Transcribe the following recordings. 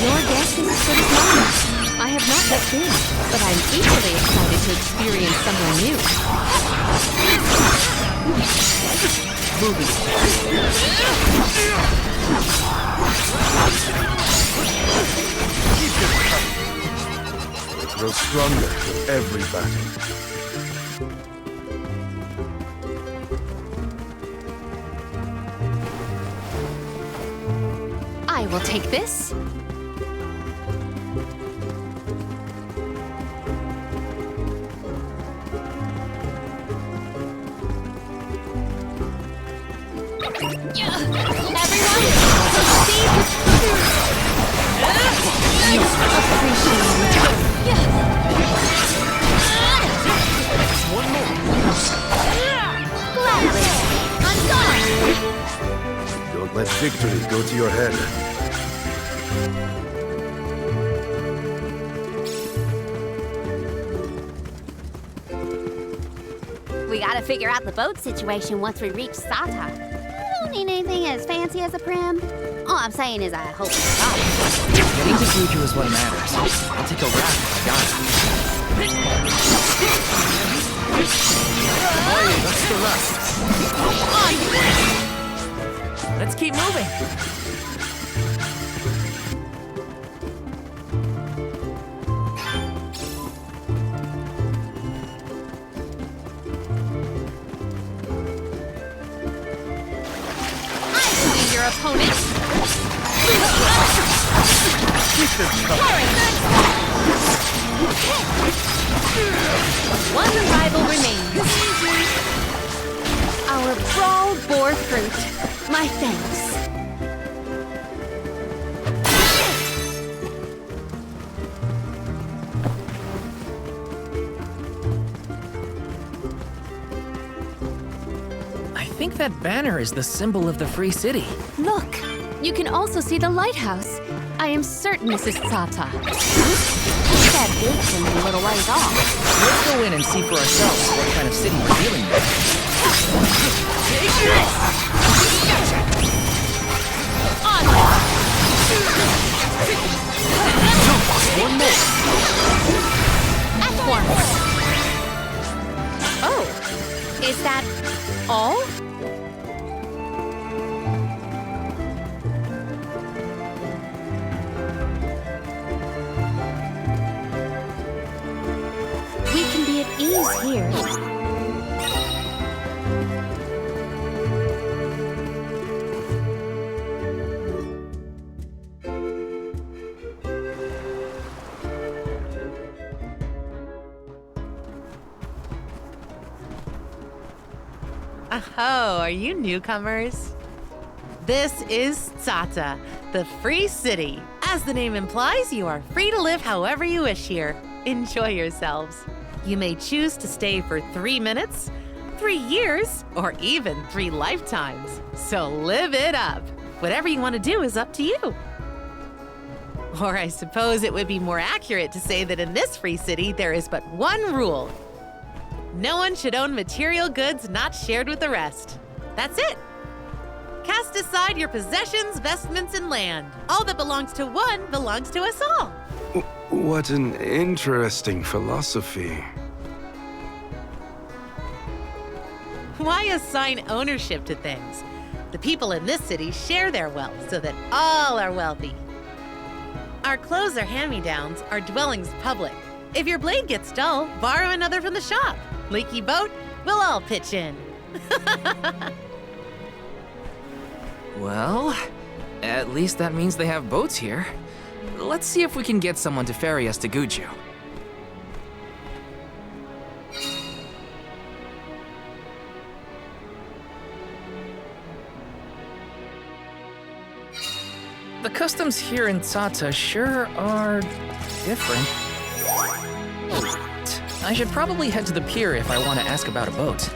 Your guess is as good as mine. I have not yet been, but I'm equally excited to experience somewhere new. Grow stronger with every battle. I will take this. Don't let victory go to your head. We gotta figure out the boat situation once we reach Sata. I don't need anything as fancy as a prim. All I'm saying is I hope it's not. Getting to Future is what matters. I'll take a raft if I got it. Hey, that's the rest. Let's keep moving. Your opponent. One rival remains. Our brawl bore fruit. My thanks. I think that banner is the symbol of the Free City. Look, you can also see the lighthouse. I am certain this is Sata. That big thing a little ways off. Let's go in and see for ourselves what kind of city we're dealing with. One more. At once. Oh, is that all? We can be at ease here. Oh, are you newcomers? This is Sata, the Free City. As the name implies, you are free to live however you wish here. Enjoy yourselves. You may choose to stay for 3 minutes, 3 years, or even 3 lifetimes. So live it up. Whatever you want to do is up to you. Or I suppose it would be more accurate to say that in this free city, there is but one rule. No one should own material goods not shared with the rest. That's it. Cast aside your possessions, vestments, and land. All that belongs to one belongs to us all. What an interesting philosophy. Why assign ownership to things? The people in this city share their wealth so that all are wealthy. Our clothes are hand-me-downs, our dwellings public. If your blade gets dull, borrow another from the shop. Leaky boat, we'll all pitch in. Well, at least that means they have boats here. Let's see if we can get someone to ferry us to Guju. The customs here in Tata sure are different. I should probably head to the pier if I want to ask about a boat.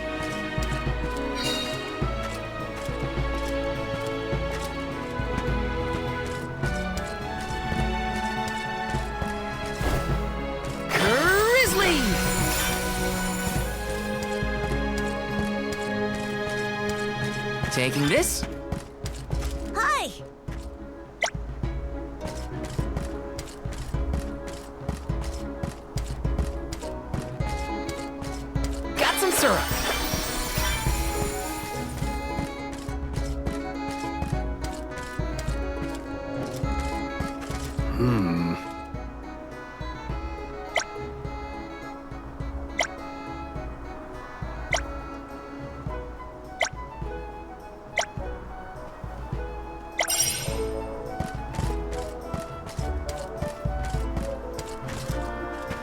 Grizzly! Taking this? Hi! and syrup.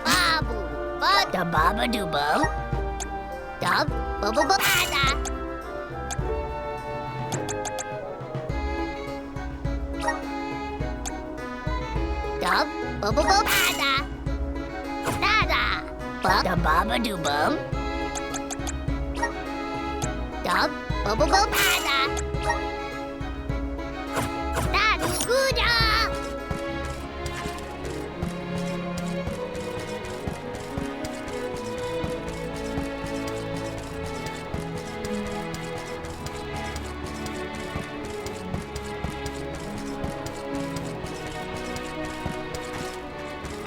Babu, bada baba do bo. Dub, bubble bada. Dub, bubble bada. Dada, bada baba do bum. Dub, bubble bada. Dadu guda.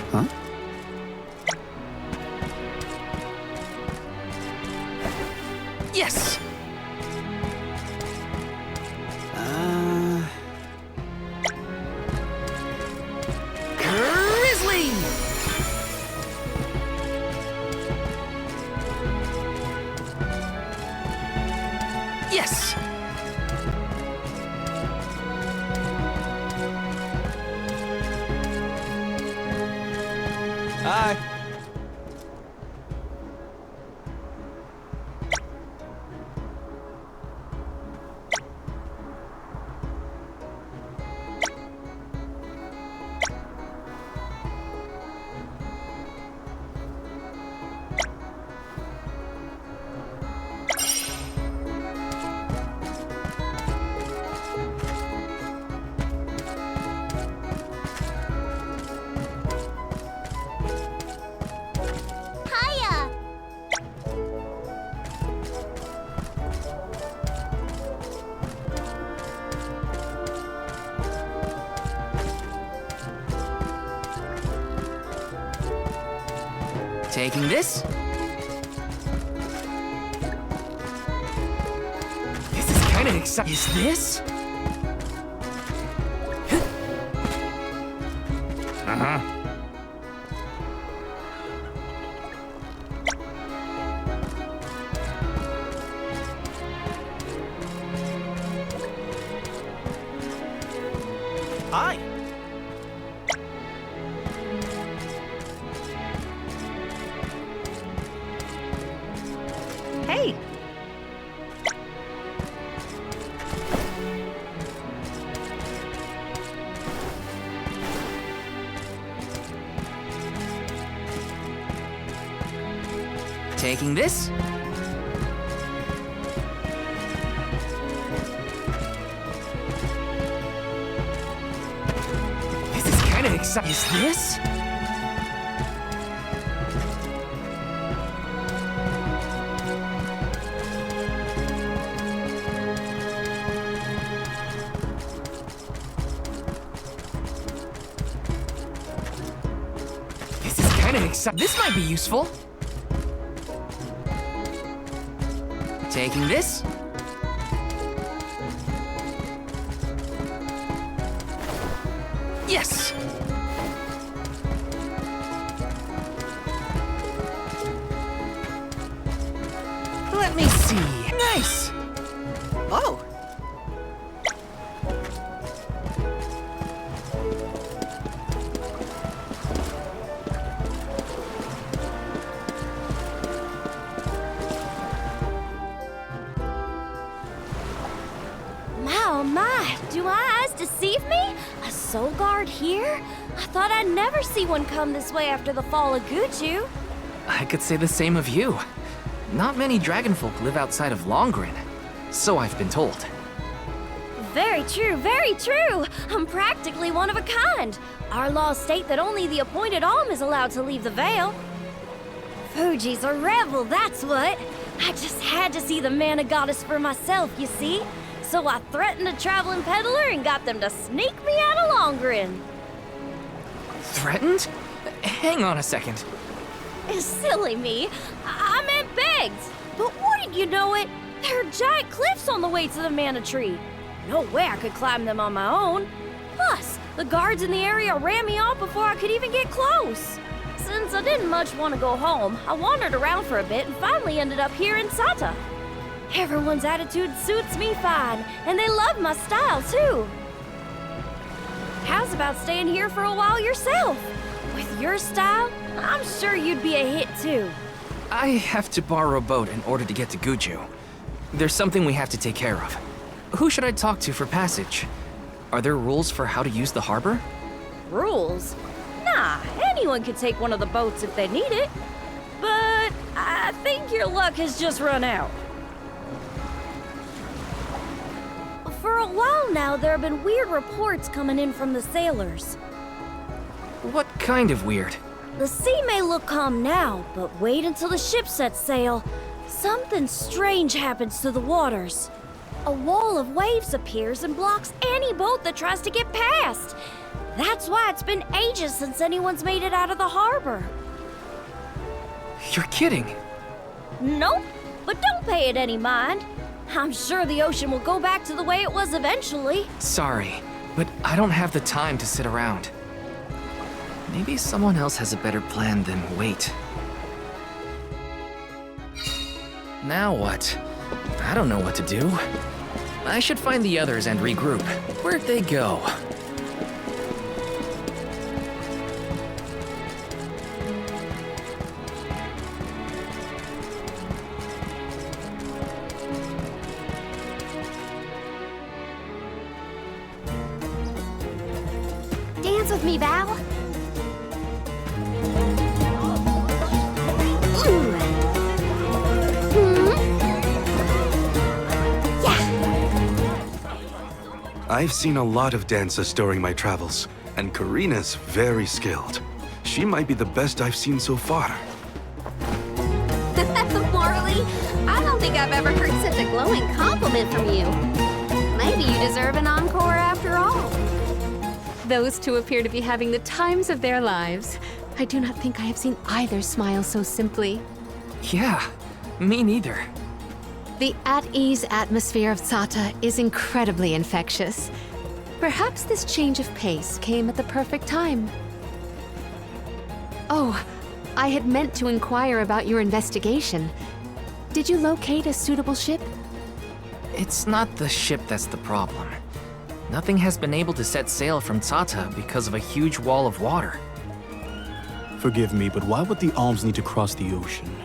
Huh? Yes! Grizzly! Yes! Hi. Hiya. Taking this. This is kind of exciting. Is this? Uh-huh. Hi. Hey, Taking this. This is kind of exciting. Is this? This is kind of exciting. This might be useful. Taking this. Yes! Let me see. Nice! Oh! Oh my, do my eyes deceive me? A soul guard here? I thought I'd never see one come this way after the fall of Guju. I could say the same of you. Not many dragonfolk live outside of Longrin, so I've been told. Very true, very true. I'm practically one of a kind. Our laws state that only the appointed Alm is allowed to leave the Vale. Fuji's a rebel, that's what. I just had to see the mana goddess for myself, you see. So I threatened a traveling peddler and got them to sneak me out of Longrin. Threatened? Hang on a second. Silly me. I meant begged. But wouldn't you know it, there are giant cliffs on the way to the mana tree. No way I could climb them on my own. Plus, the guards in the area ran me off before I could even get close. Since I didn't much want to go home, I wandered around for a bit and finally ended up here in Sata. Everyone's attitude suits me fine, and they love my style too. How's about staying here for a while yourself? With your style, I'm sure you'd be a hit too. I have to borrow a boat in order to get to Guju. There's something we have to take care of. Who should I talk to for passage? Are there rules for how to use the harbor? Rules? Nah, anyone could take one of the boats if they need it. But I think your luck has just run out. For a while now, there have been weird reports coming in from the sailors. What kind of weird? The sea may look calm now, but wait until the ship sets sail. Something strange happens to the waters. A wall of waves appears and blocks any boat that tries to get past. That's why it's been ages since anyone's made it out of the harbor. You're kidding. Nope, but don't pay it any mind. I'm sure the ocean will go back to the way it was eventually. Sorry, but I don't have the time to sit around. Maybe someone else has a better plan than wait. Now what? I don't know what to do. I should find the others and regroup. Where'd they go? Dance with me, Val. I've seen a lot of dancers during my travels, and Karina's very skilled. She might be the best I've seen so far. Marley, I don't think I've ever heard such a glowing compliment from you. Maybe you deserve an encore after all. Those two appear to be having the times of their lives. I do not think I have seen either smile so simply. Yeah, me neither. The at-ease atmosphere of Sata is incredibly infectious. Perhaps this change of pace came at the perfect time. Oh, I had meant to inquire about your investigation. Did you locate a suitable ship? It's not the ship that's the problem. Nothing has been able to set sail from Sata because of a huge wall of water. Forgive me, but why would the alms need to cross the ocean?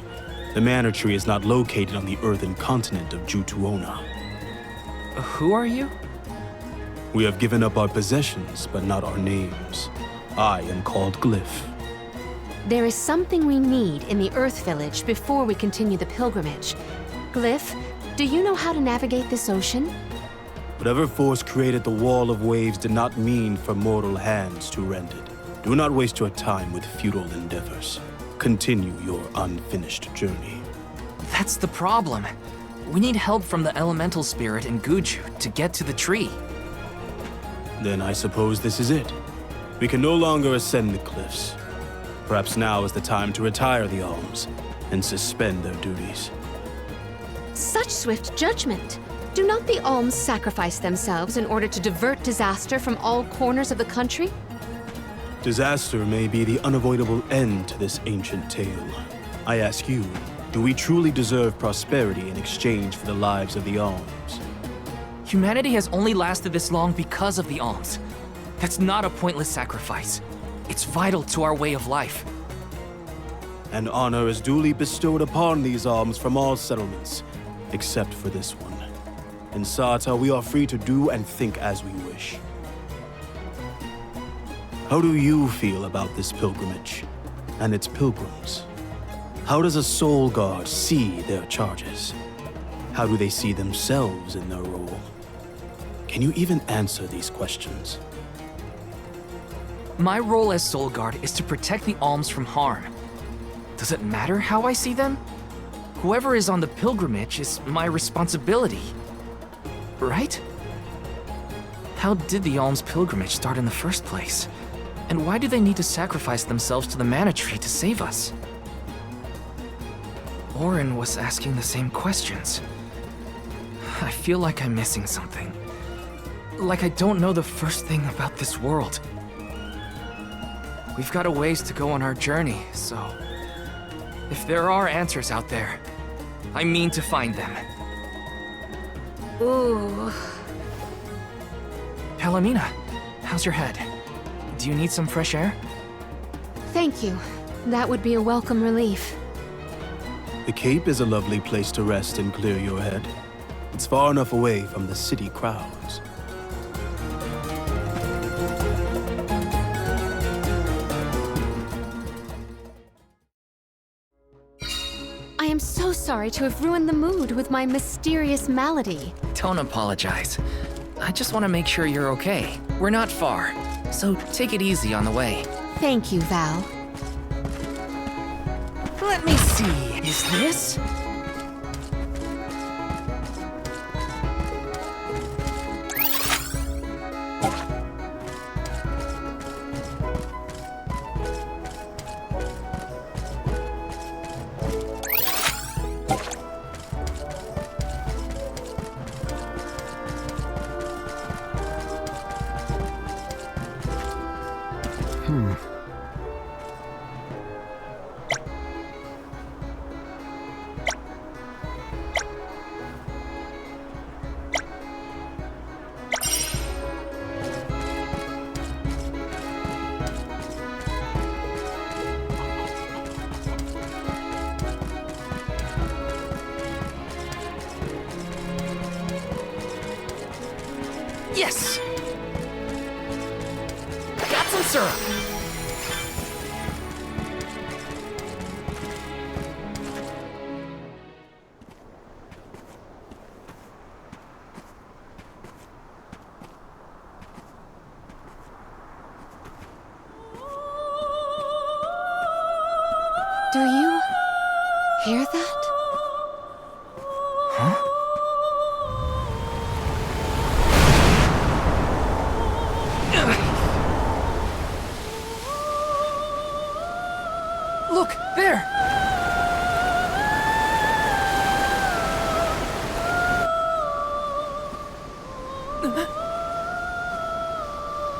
The manor tree is not located on the earthen continent of Jutuona. Who are you? We have given up our possessions, but not our names. I am called Glyph. There is something we need in the Earth Village before we continue the pilgrimage. Glyph, do you know how to navigate this ocean? Whatever force created the wall of waves did not mean for mortal hands to rend it. Do not waste your time with futile endeavors. Continue your unfinished journey. That's the problem. We need help from the elemental spirit in Guju to get to the tree. Then I suppose this is it. We can no longer ascend the cliffs. Perhaps now is the time to retire the alms and suspend their duties. Such swift judgment. Do not the alms sacrifice themselves in order to divert disaster from all corners of the country? Disaster may be the unavoidable end to this ancient tale. I ask you, do we truly deserve prosperity in exchange for the lives of the alms? Humanity has only lasted this long because of the alms. That's not a pointless sacrifice. It's vital to our way of life. And honor is duly bestowed upon these alms from all settlements, except for this one. In Sata, we are free to do and think as we wish. How do you feel about this pilgrimage and its pilgrims? How does a soul guard see their charges? How do they see themselves in their role? Can you even answer these questions? My role as Soul Guard is to protect the alms from harm. Does it matter how I see them? Whoever is on the pilgrimage is my responsibility. Right? How did the alms pilgrimage start in the first place? And why do they need to sacrifice themselves to the mana tree to save us? Orin was asking the same questions. I feel like I'm missing something. Like I don't know the first thing about this world. We've got a ways to go on our journey, so... if there are answers out there, I mean to find them. Ooh. Palomina, how's your head? Do you need some fresh air? Thank you. That would be a welcome relief. The Cape is a lovely place to rest and clear your head. It's far enough away from the city crowds. I am so sorry to have ruined the mood with my mysterious malady. Don't apologize. I just want to make sure you're okay. We're not far, so take it easy on the way. Thank you, Val. Let me see. Is this? Yes! Got some syrup! Do you hear that? Huh? Look, there!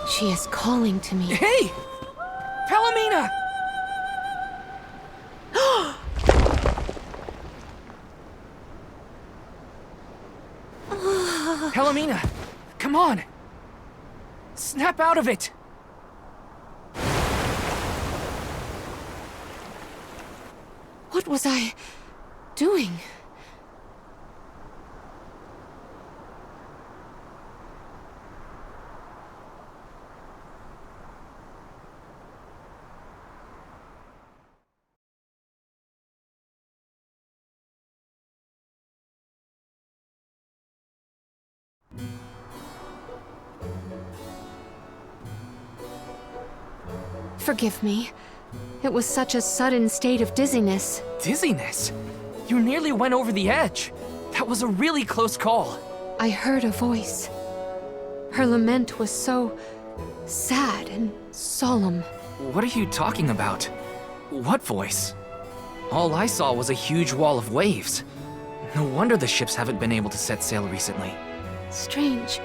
She is calling to me. Hey! Palomina! Palomina, come on! Snap out of it! What was I doing? Forgive me. It was such a sudden state of dizziness. Dizziness? You nearly went over the edge. That was a really close call. I heard a voice. Her lament was so sad and solemn. What are you talking about? What voice? All I saw was a huge wall of waves. No wonder the ships haven't been able to set sail recently. Strange.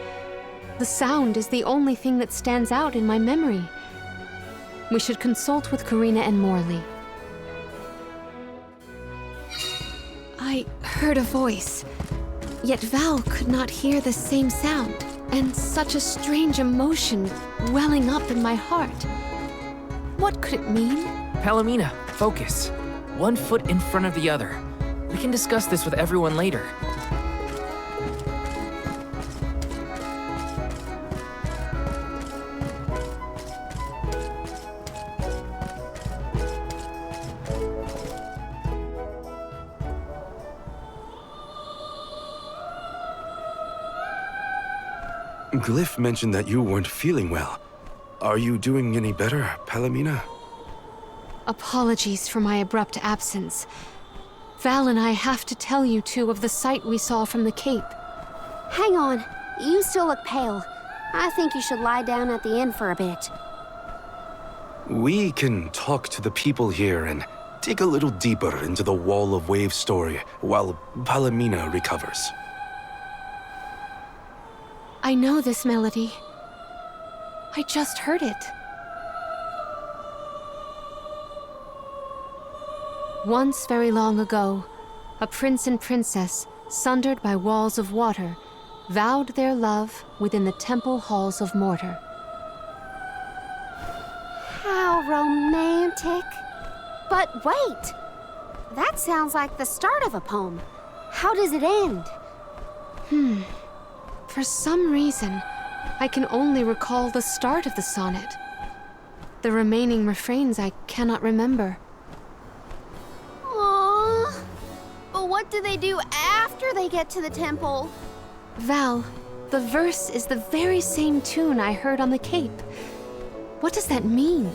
The sound is the only thing that stands out in my memory. We should consult with Karina and Morley. I heard a voice, yet Val could not hear the same sound, and such a strange emotion welling up in my heart. What could it mean? Palomina, focus. One foot in front of the other. We can discuss this with everyone later. Glyph mentioned that you weren't feeling well. Are you doing any better, Palomina? Apologies for my abrupt absence. Val and I have to tell you two of the sight we saw from the Cape. Hang on. You still look pale. I think you should lie down at the inn for a bit. We can talk to the people here and dig a little deeper into the Wall of Waves story while Palomina recovers. I know this melody. I just heard it. Once very long ago, a prince and princess, sundered by walls of water, vowed their love within the temple halls of mortar. How romantic. But wait! That sounds like the start of a poem. How does it end? For some reason, I can only recall the start of the sonnet. The remaining refrains I cannot remember. Aww. But what do they do after they get to the temple? Val, the verse is the very same tune I heard on the Cape. What does that mean?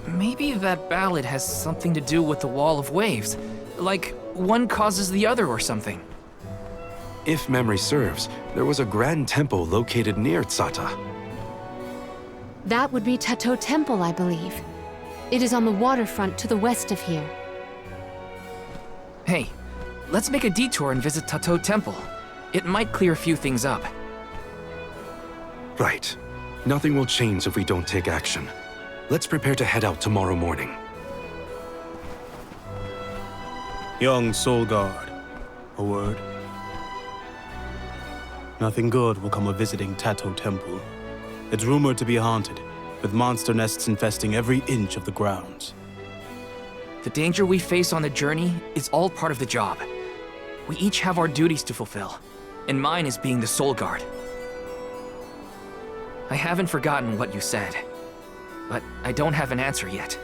Maybe that ballad has something to do with the Wall of Waves. Like, one causes the other or something. If memory serves, there was a grand temple located near Tsata. That would be Tato Temple, I believe. It is on the waterfront to the west of here. Hey, let's make a detour and visit Tato Temple. It might clear a few things up. Right. Nothing will change if we don't take action. Let's prepare to head out tomorrow morning. Young Soul Guard, a word? Nothing good will come of visiting Tato Temple. It's rumored to be haunted, with monster nests infesting every inch of the grounds. The danger we face on the journey is all part of the job. We each have our duties to fulfill, and mine is being the Soul Guard. I haven't forgotten what you said, but I don't have an answer yet.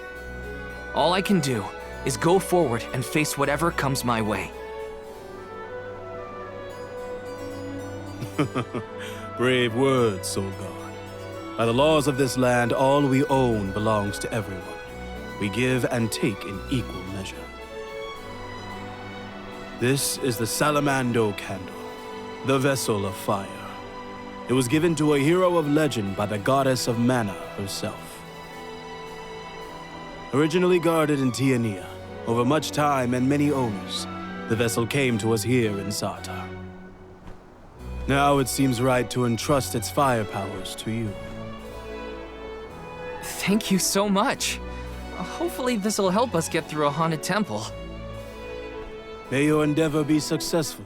All I can do is go forward and face whatever comes my way. Brave words, Soul Guard. By the laws of this land, all we own belongs to everyone. We give and take in equal measure. This is the Salamando candle, the vessel of fire. It was given to a hero of legend by the goddess of mana herself. Originally guarded in Tiania, over much time and many owners, the vessel came to us here in Sata. Now it seems right to entrust its fire powers to you. Thank you so much. Hopefully this'll help us get through a haunted temple. May your endeavor be successful.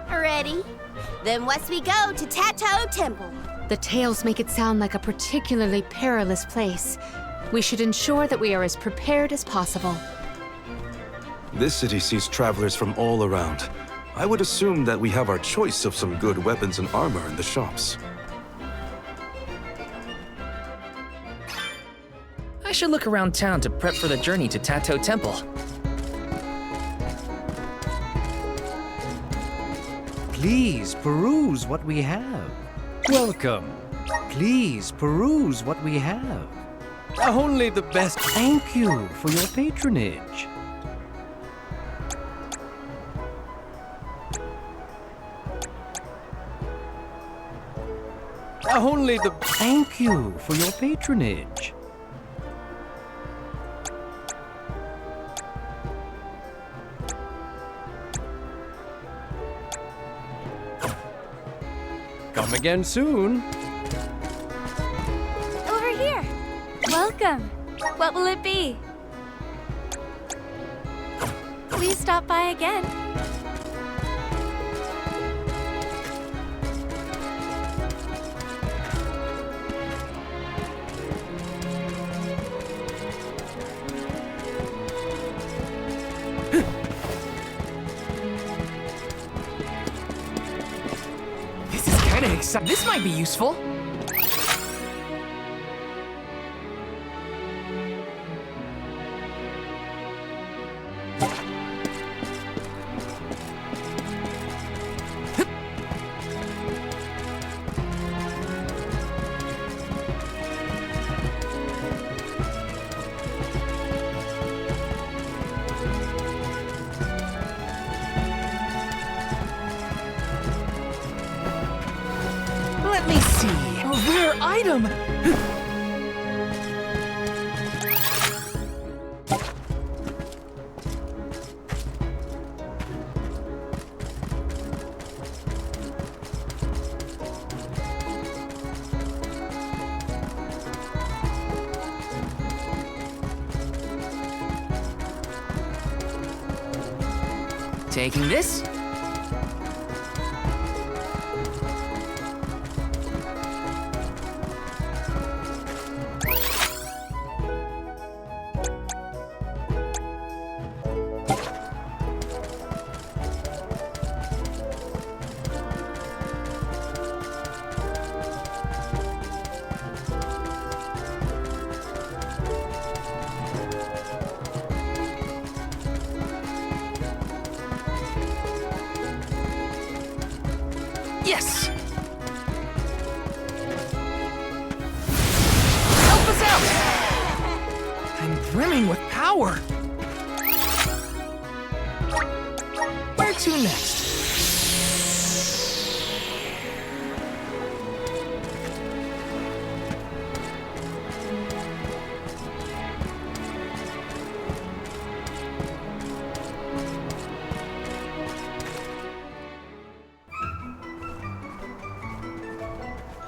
Ready? Then west we go to Tato Temple. The tales make it sound like a particularly perilous place. We should ensure that we are as prepared as possible. This city sees travelers from all around. I would assume that we have our choice of some good weapons and armor in the shops. I should look around town to prep for the journey to Tato Temple. Please peruse what we have. Welcome. Please peruse what we have. Only the best. Thank you for your patronage. Only the. Thank you for your patronage. Come again soon. Over here. Welcome. What will it be? Please stop by again. This might be useful. Let me see. A rare item. Taking this. Yes! Help us out! I'm brimming with power. Where to next?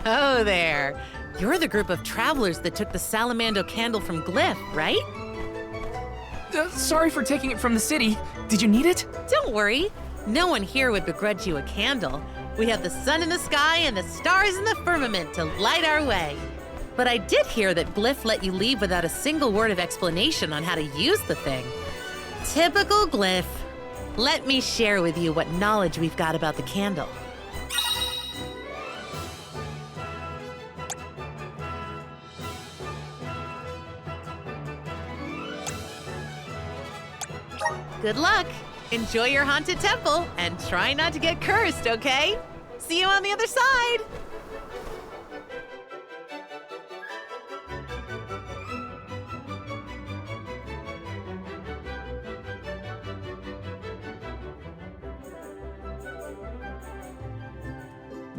Oh there. You're the group of travelers that took the Salamando candle from Glyph, right? Sorry for taking it from the city. Did you need it? Don't worry. No one here would begrudge you a candle. We have the sun in the sky and the stars in the firmament to light our way. But I did hear that Glyph let you leave without a single word of explanation on how to use the thing. Typical Glyph. Let me share with you what knowledge we've got about the candle. Good luck. Enjoy your haunted temple and try not to get cursed, okay? See you on the other side.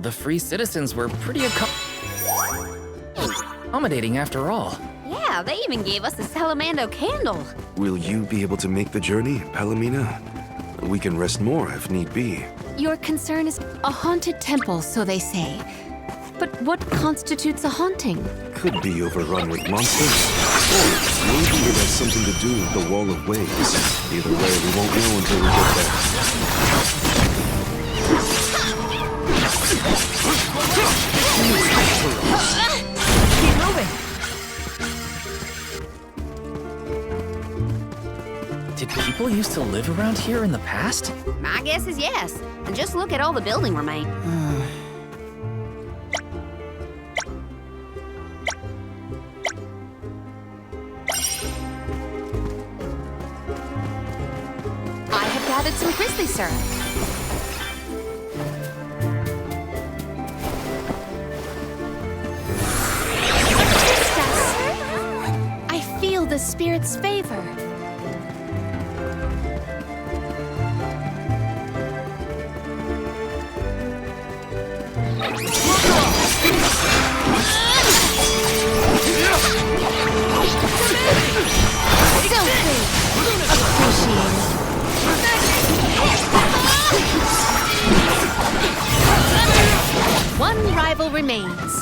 The free citizens were pretty accommodating after all. Yeah, they even gave us the Salamando candle. Will you be able to make the journey, Palomina? We can rest more if need be. Your concern is a haunted temple, so they say. But what constitutes a haunting? Could be overrun with monsters. Or maybe it has something to do with the Wall of Waves. Either way, we won't know until we get there. Keep moving. Did people used to live around here in the past? My guess is yes. And just look at all the building remain. I have gathered some grizzly syrup. I feel the spirit's favor. One rival remains.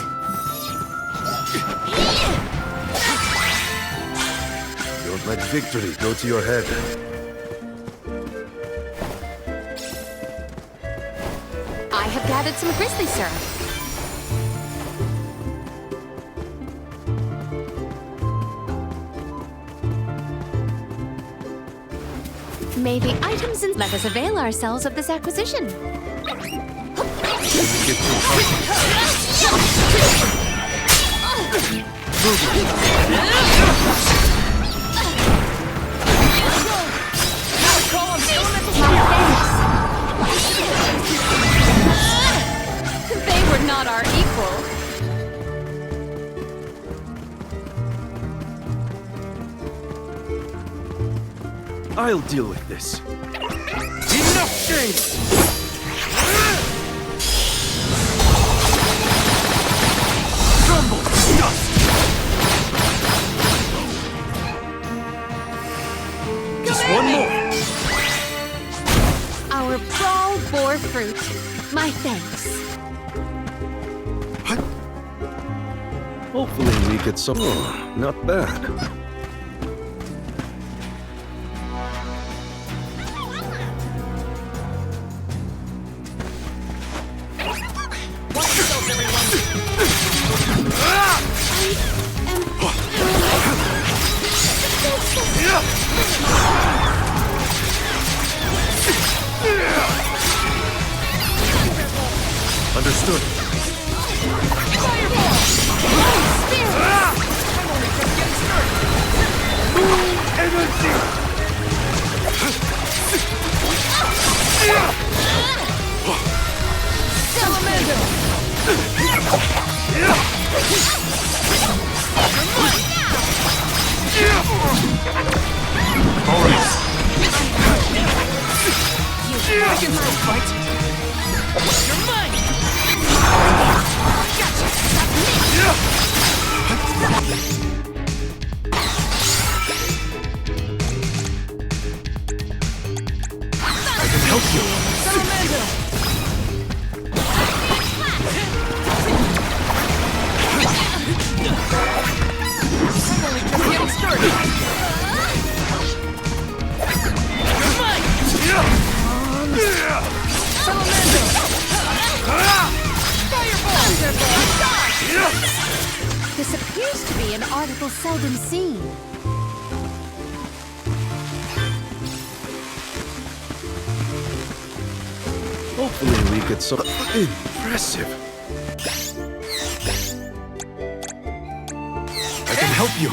Don't let victory go to your head. I have gathered some grizzly syrup. May the items and let us avail ourselves of this acquisition. They were not our equal. I'll deal with this. Enough games! Great. My thanks. Hopefully we get some... Oh, not bad. Understood. This appears to be an article seldom seen. Hopefully we get some... Impressive. I can help you.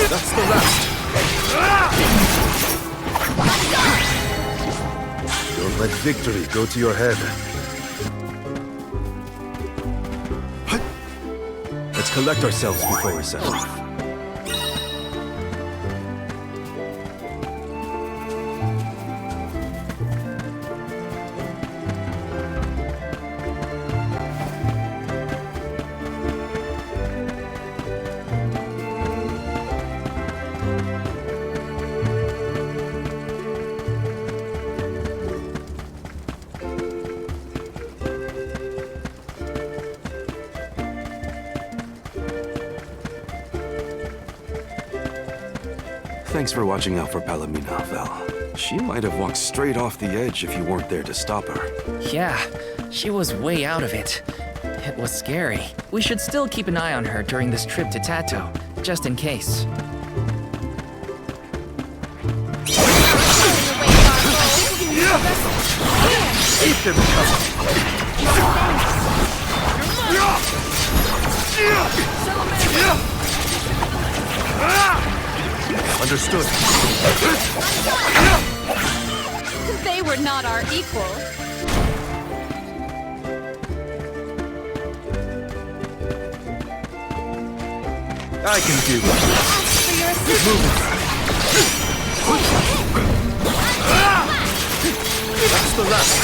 That's the last. Don't let victory go to your head. Let's collect ourselves before we set off. Thanks for watching out for Palomina, Val. She might have walked straight off the edge if you weren't there to stop her. Yeah, she was way out of it. It was scary. We should still keep an eye on her during this trip to Tato, just in case. Keep them coming. Understood. They were not our equal. I can do it. That's the last.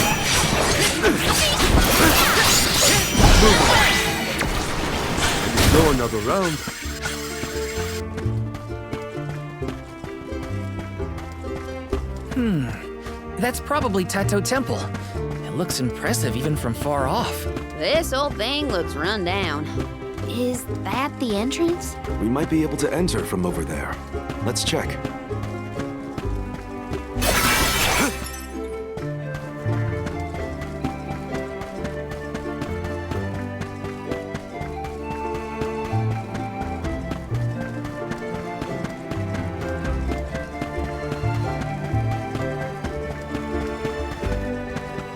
Go another round. That's probably Tato Temple. It looks impressive even from far off. This old thing looks run down. Is that the entrance? We might be able to enter from over there. Let's check.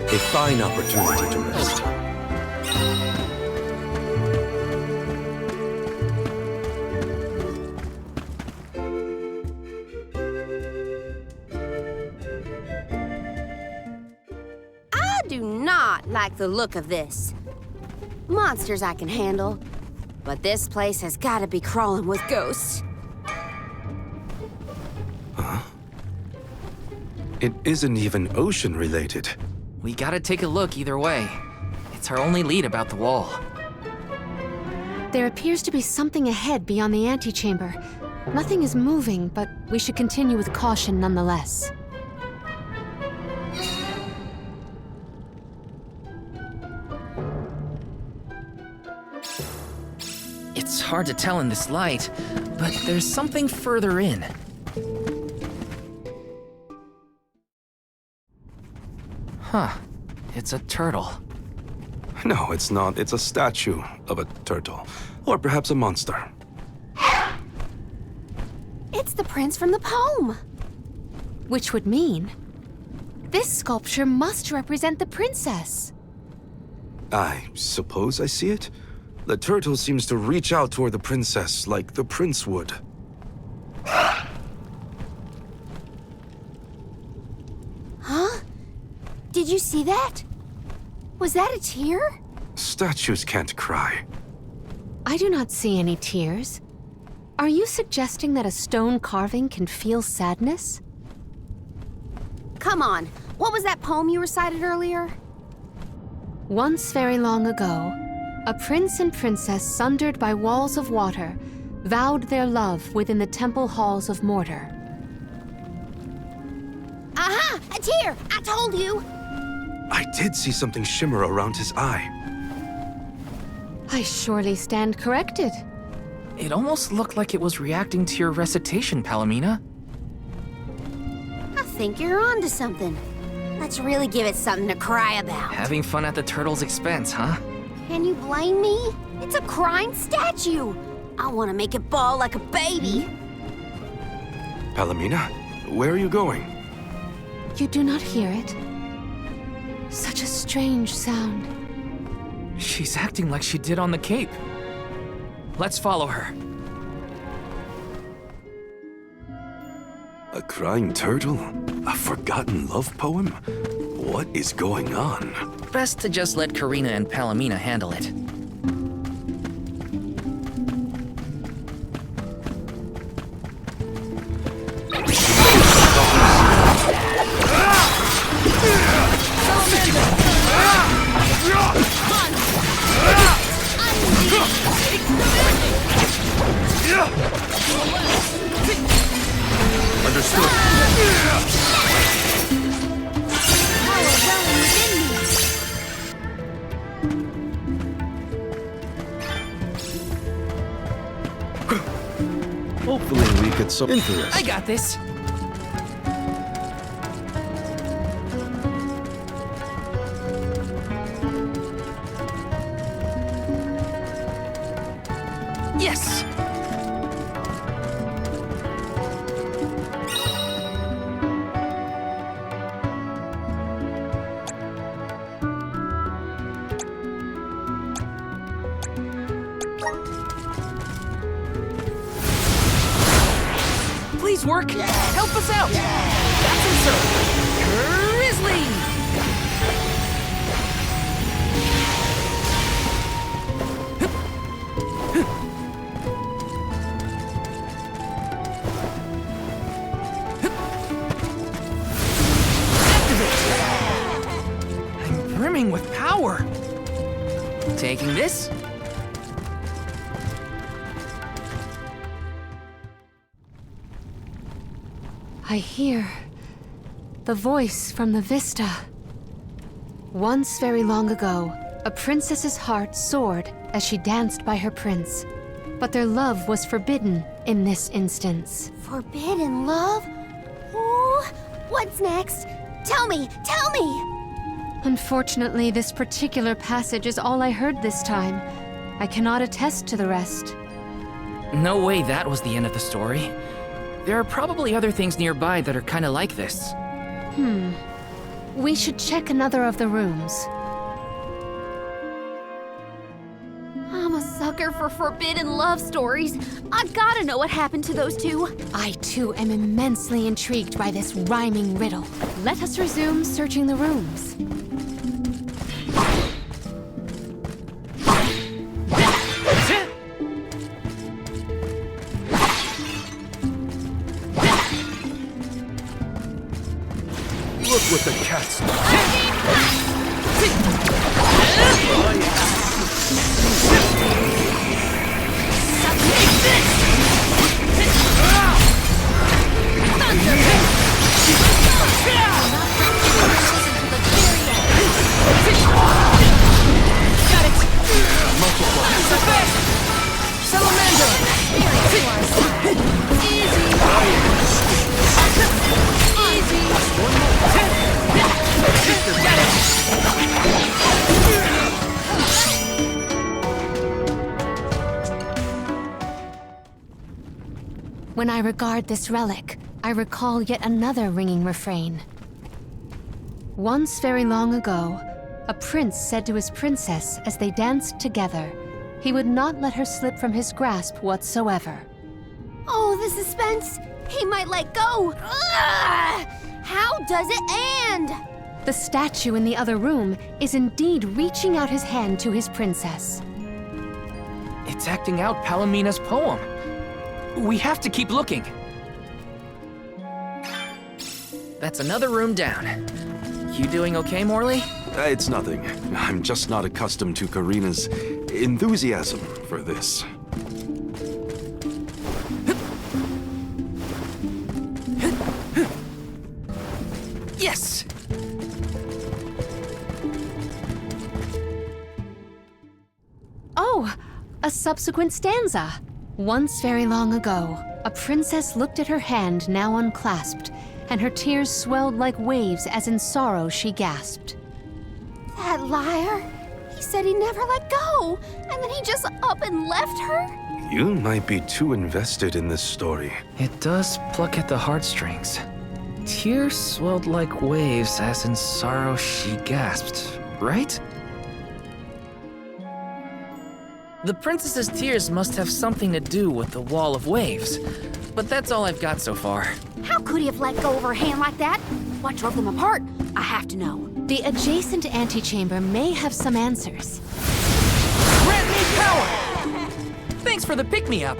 A fine opportunity to rest. do not like the look of this. Monsters I can handle, but this place has got to be crawling with ghosts. It isn't even ocean-related. We gotta take a look either way. It's our only lead about the wall. There appears to be something ahead beyond the antechamber. Nothing is moving, but we should continue with caution nonetheless. It's hard to tell in this light, but there's something further in. Huh. It's a turtle. No, it's not. It's a statue of a turtle. Or perhaps a monster. It's the prince from the poem. Which would mean this sculpture must represent the princess. I suppose I see it. The turtle seems to reach out toward the princess like the prince would. Huh? Did you see that? Was that a tear? Statues can't cry. I do not see any tears. Are you suggesting that a stone carving can feel sadness? Come on, what was that poem you recited earlier? Once very long ago, a prince and princess sundered by walls of water vowed their love within the temple halls of mortar. Aha! A tear! I told you! I did see something shimmer around his eye. I surely stand corrected. It almost looked like it was reacting to your recitation, Palomina. I think you're onto something. Let's really give it something to cry about. Having fun at the turtle's expense, huh? Can you blame me? It's a crying statue. I want to make it bawl like a baby. Palomina, where are you going? You do not hear it? Such a strange sound. She's acting like she did on the Cape. Let's follow her. A crying turtle? A forgotten love poem? What is going on? Best to just let Karina and Palomina handle it. Understood. Hopefully we could solve interest. I got this. Yes. Please work. Help us out. That's it, sir. Grizzly. I'm brimming with power. Taking this. I hear the voice from the vista. Once very long ago, a princess's heart soared as she danced by her prince. But their love was forbidden in this instance. Forbidden love? Ooh, what's next? Tell me, tell me! Unfortunately, this particular passage is all I heard this time. I cannot attest to the rest. No way that was the end of the story. There are probably other things nearby that are kind of like this. We should check another of the rooms. I'm a sucker for forbidden love stories. I gotta know what happened to those two. I too am immensely intrigued by this rhyming riddle. Let us resume searching the rooms. When I regard this relic, I recall yet another ringing refrain. Once very long ago, a prince said to his princess as they danced together, he would not let her slip from his grasp whatsoever. Oh, the suspense! He might let go! Ugh! How does it end? The statue in the other room is indeed reaching out his hand to his princess. It's acting out Palomina's poem. We have to keep looking. That's another room down. You doing okay, Morley? It's nothing. I'm just not accustomed to Karina's enthusiasm for this. Yes! Oh, a subsequent stanza. Once very long ago, a princess looked at her hand now unclasped, and her tears swelled like waves as in sorrow she gasped. That liar! He said he never let go, and then he just up and left her? You might be too invested in this story. It does pluck at the heartstrings. Tears swelled like waves as in sorrow she gasped, right? The princess's tears must have something to do with the wall of waves, but that's all I've got so far. How could he have let go of her hand like that? What drove them apart? I have to know. The adjacent antechamber may have some answers. Grant me power! Thanks for the pick-me-up.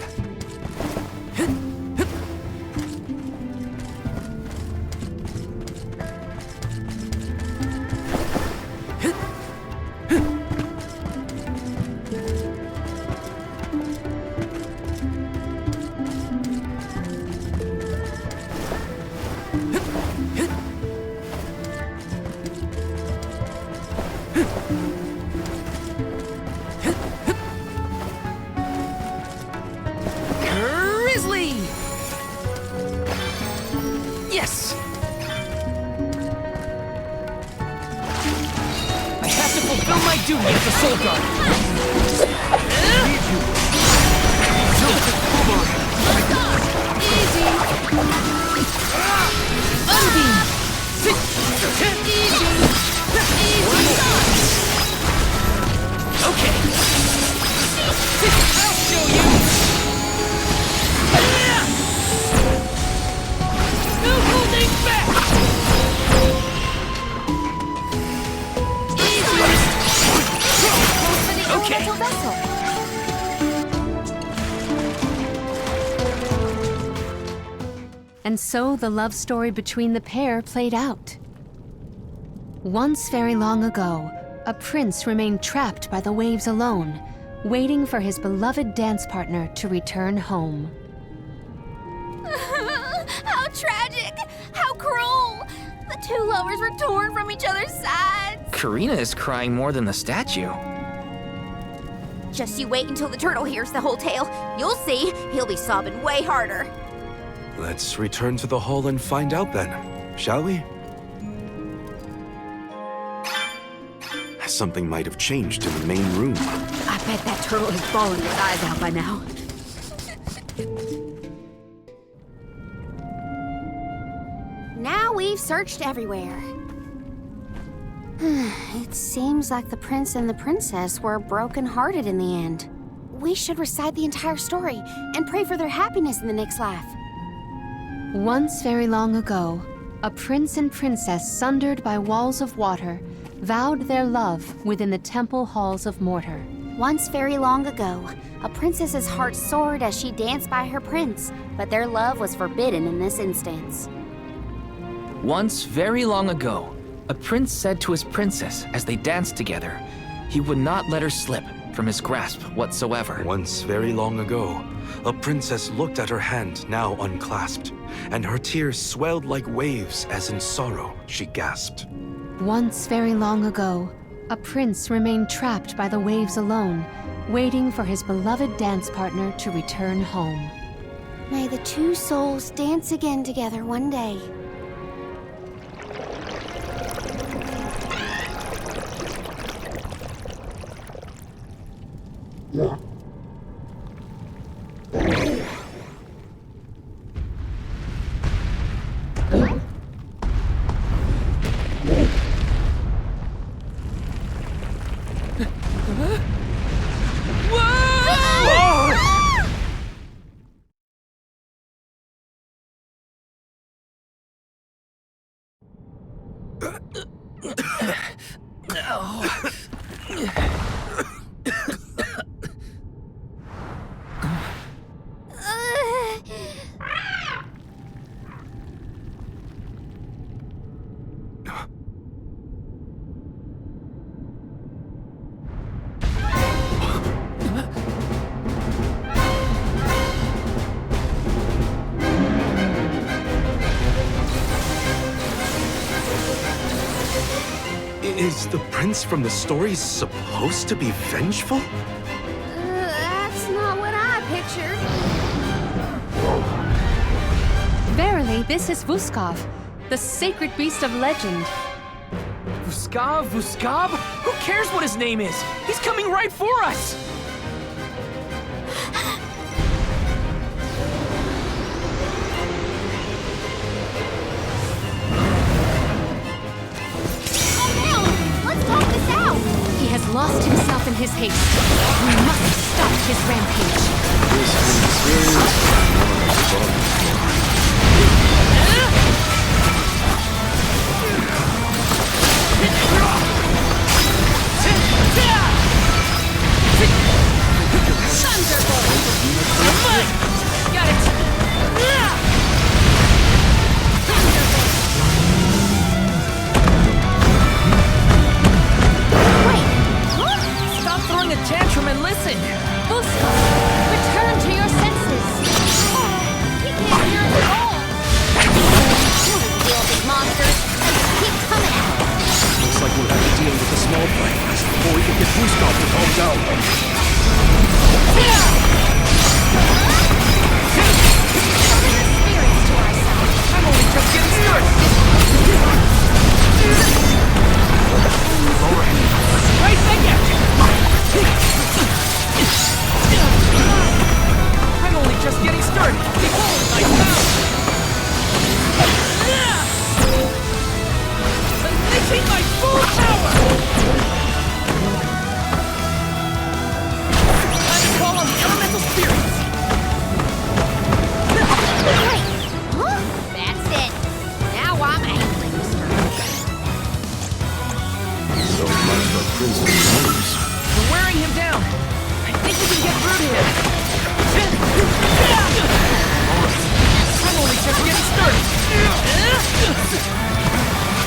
Yes! I have to fulfill my duty as the Soul Guard. Easy! Unbeam! Easy! Okay. I'll show you! No holding back! Okay. And so the love story between the pair played out. Once very long ago, a prince remained trapped by the waves alone, waiting for his beloved dance partner to return home. How tragic! How cruel! The two lovers were torn from each other's sides. Karina is crying more than the statue. Just you wait until the turtle hears the whole tale. You'll see, he'll be sobbing way harder. Let's return to the hall and find out then, shall we? Something might have changed in the main room. I bet that turtle has bawled his eyes out by now. Now we've searched everywhere. It seems like the prince and the princess were broken-hearted in the end. We should recite the entire story and pray for their happiness in the next life. Once very long ago, a prince and princess sundered by walls of water vowed their love within the temple halls of mortar. Once very long ago, a princess's heart soared as she danced by her prince, but their love was forbidden in this instance. Once very long ago, A prince said to his princess as they danced together, he would not let her slip from his grasp whatsoever. Once very long ago, a princess looked at her hand now unclasped, and her tears swelled like waves as in sorrow she gasped. Once very long ago, a prince remained trapped by the waves alone, waiting for his beloved dance partner to return home. May the two souls dance again together one day. Is the prince from the story supposed to be vengeful? That's not what I pictured. Verily, this is Vuskov, the sacred beast of legend. Vuskov? Who cares what his name is? He's coming right for us! He has lost himself in his haste. We must stop his rampage. Got it! A tantrum and listen! Vuskov, return to your senses! He can't hear us at all. We'll deal with these monsters. Keep coming at us. Looks like we'll have to deal with the small fight before we can get Vuskov to calm down. Spirits to ourselves. I'm only just getting started! Alright. Right back at you! I'm only just getting started! Behold my power! Unleashing my full power! Time to call on the elemental spirits! Wait! Huh? That's it. Now I'm angry, Mr. So much for princely moves. We're wearing him down! I think we can get through to him! I'm only just getting started!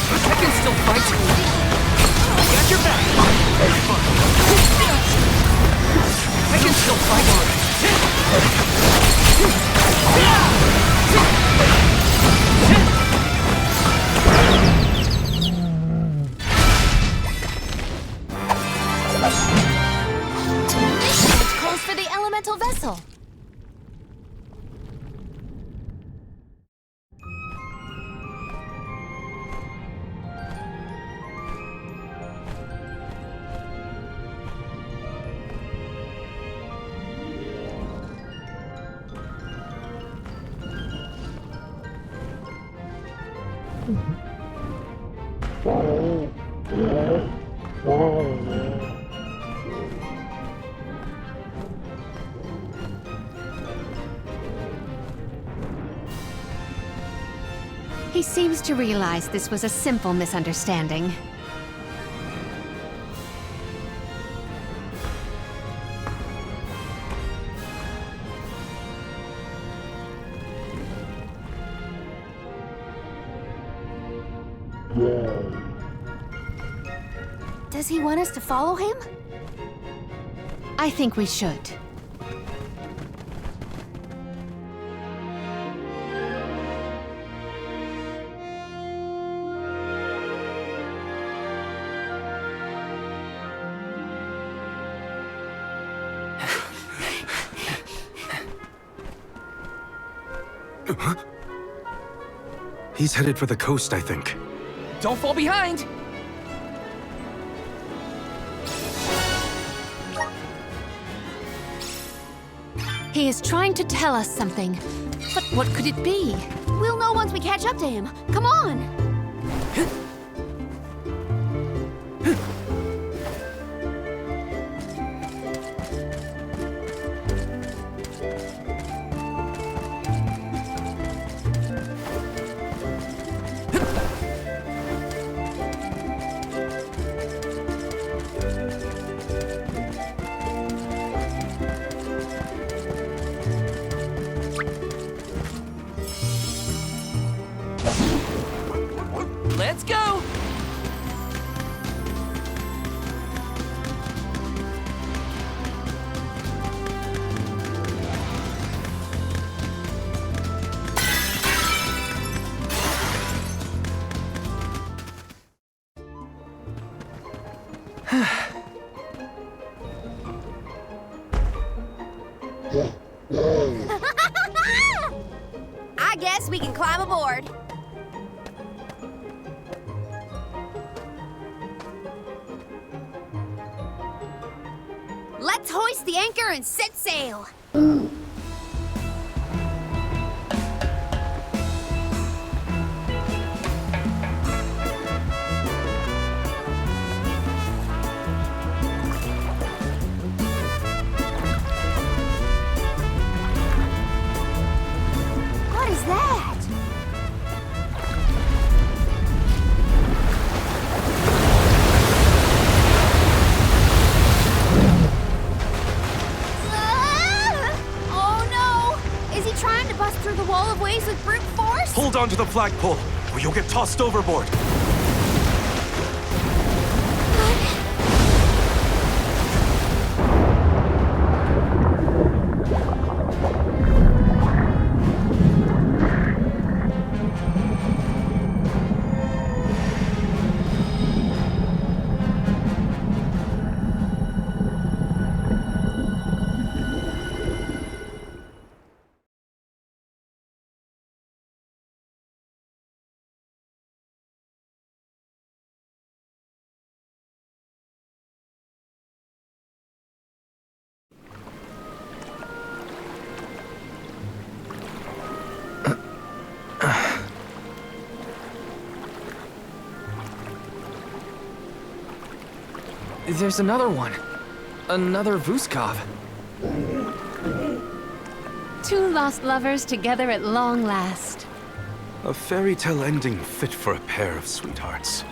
I can still fight! I got your back! I can still fight! Calls for the elemental vessel. He seems to realize this was a simple misunderstanding. Does he want us to follow him? I think we should. He's headed for the coast, I think. Don't fall behind! He is trying to tell us something. But what could it be? We'll know once we catch up to him. Come on! Let's go! I guess we can climb aboard. Let's hoist the anchor and set sail. What is that? Trying to bust through the wall of waves with brute force? Hold on to the flagpole, or you'll get tossed overboard. There's another one. Another Vuskov. Two lost lovers together at long last. A fairy tale ending fit for a pair of sweethearts.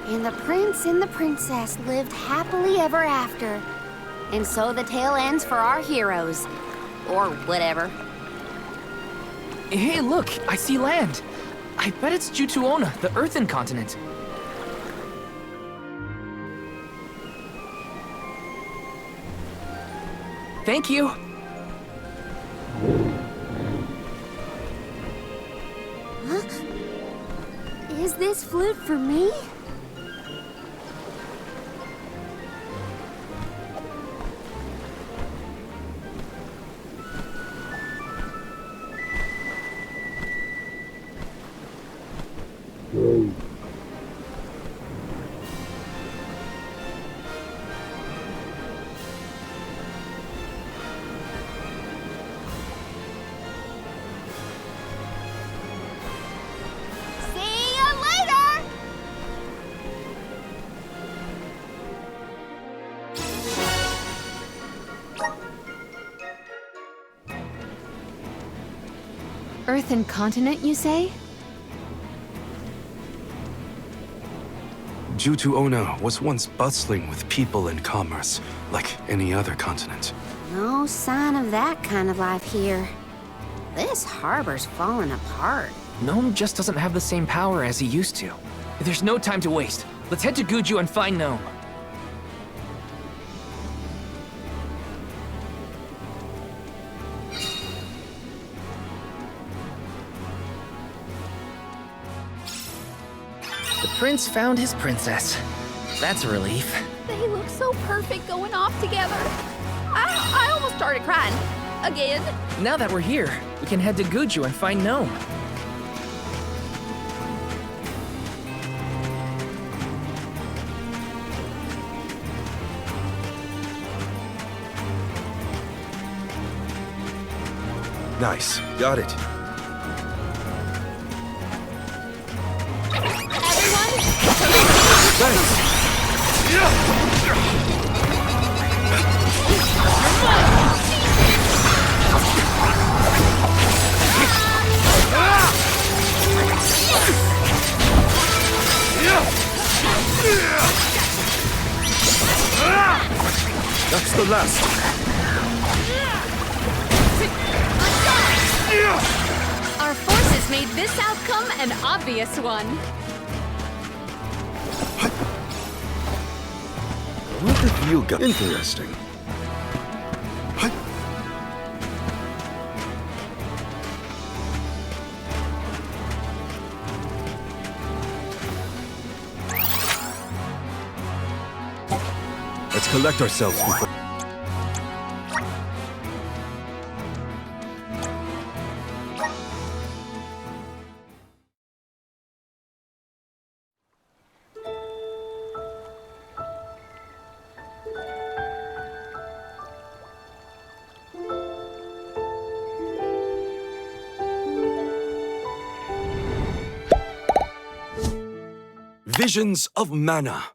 And the prince and the princess lived happily ever after. And so the tale ends for our heroes. Or whatever. Hey, look! I see land! I bet it's Jutuona, the Earthen continent. Thank you! Huh? Is this flute for me? Earthen continent, you say? Jutuona was once bustling with people and commerce, like any other continent. No sign of that kind of life here. This harbor's falling apart. Gnome just doesn't have the same power as he used to. There's no time to waste. Let's head to Guju and find Gnome. The prince found his princess. That's a relief. They look so perfect going off together. I almost started crying. Again. Now that we're here, we can head to Guju and find Gnome. Nice. Got it. That's the last. Our forces made this outcome an obvious one. What have you got? Interesting. Let's collect ourselves before... Visions of Mana.